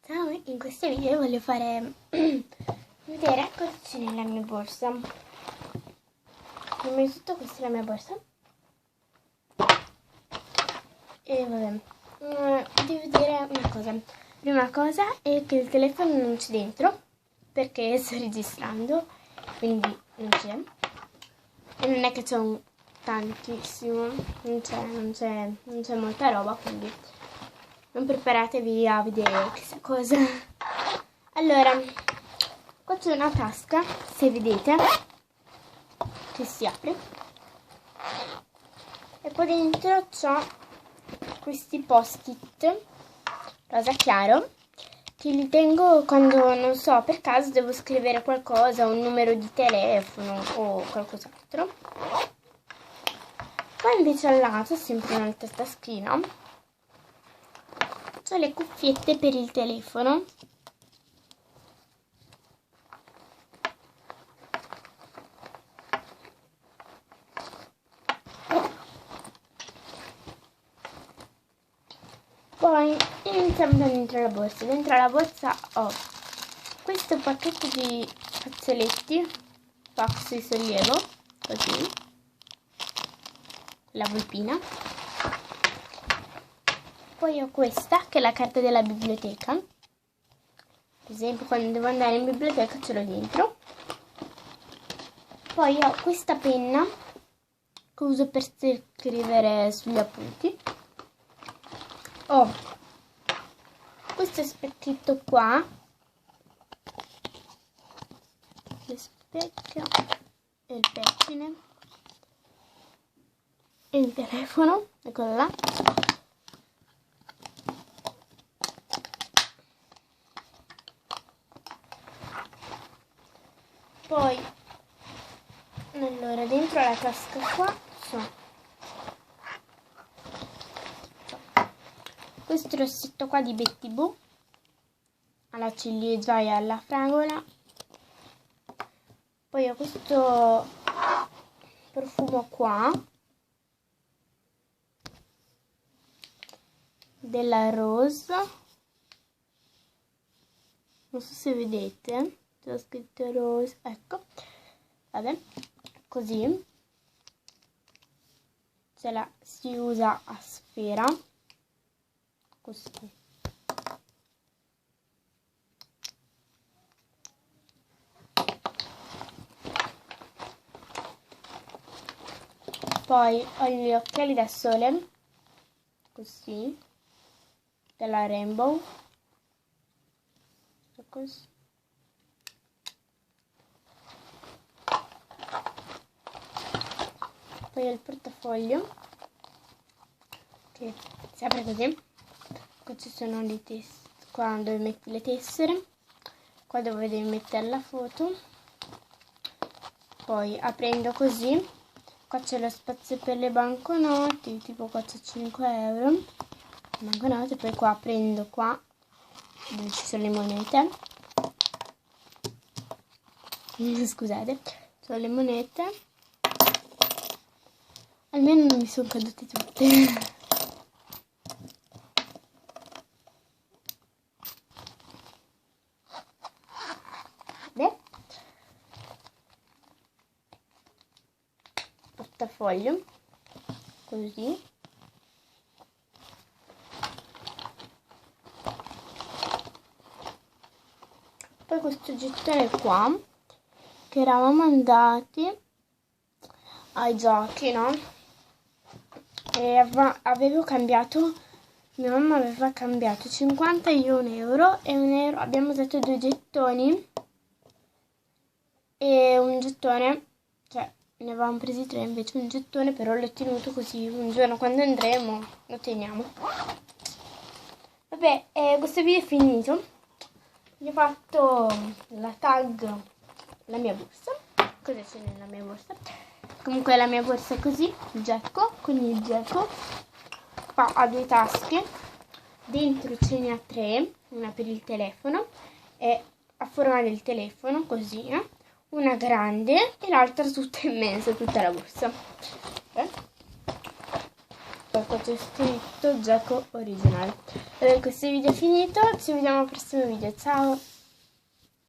Ciao, in questo video voglio fare vedere cosa c'è nella mia borsa. Prima di tutto questa è la mia borsa. E vabbè, devo dire una cosa. Prima cosa è che il telefono non c'è dentro, perché sto registrando, quindi non c'è. E non è che c'è tantissimo, non c'è molta roba, quindi non preparatevi a vedere questa cosa. Allora, qua c'è una tasca, se vedete, che si apre. E qua dentro c'ho questi post-it rosa chiaro, che li tengo quando, non so, per caso devo scrivere qualcosa, un numero di telefono o qualcos'altro. Qua invece al lato, sempre nel taschino, ho le cuffiette per il telefono. Poi iniziamo dentro la borsa. Dentro la borsa ho questo pacchetto di fazzoletti Fox di sollievo, così, la volpina. Poi ho questa, che è la carta della biblioteca. Ad esempio, quando devo andare in biblioteca ce l'ho dentro. Poi ho questa penna che uso per scrivere sugli appunti. Ho questo specchietto qua, lo specchio e il pettine e il telefono, eccolo là. Poi, allora, dentro la tasca qua c'ho questo rossetto qua di Betty Boo, alla ciliegia e alla fragola. Poi ho questo profumo qua, della Rose, non so se vedete, c'è scritto Rose, ecco, vabbè, così, si usa a sfera, così. Poi ho gli occhiali da sole, così, della Rainbow, così. Poi ho il portafoglio, che si apre così. Qua ci sono le tessere, qua dove metti le tessere, qua dove devi mettere la foto. Poi aprendo così, qua c'è lo spazio per le banconote, tipo qua c'è 5 euro, banconote. Poi qua aprendo qua, dove ci sono le monete, scusate, sono le monete, almeno non mi sono cadute tutte. Portafoglio, così. Poi questo gettone qua, che eravamo andati ai giochi, no? E avevo cambiato, mia mamma aveva cambiato 50 io 1 euro e 1 euro, abbiamo usato 2 gettoni e un gettone, cioè ne avevamo presi 3, invece un gettone però l'ho tenuto così, un giorno quando andremo lo teniamo. Vabbè, questo video è finito. Vi ho fatto la tag, la mia borsa. Cosa c'è nella mia borsa? Comunque la mia borsa è così, il gecko, con il gecko. Qua ha 2 tasche, dentro ce ne ha 3, una per il telefono e a forma del telefono, così, una grande e l'altra tutta immensa, tutta la borsa. sotto c'è scritto gioco originale. Allora, questo video è finito, ci vediamo al prossimo video, ciao!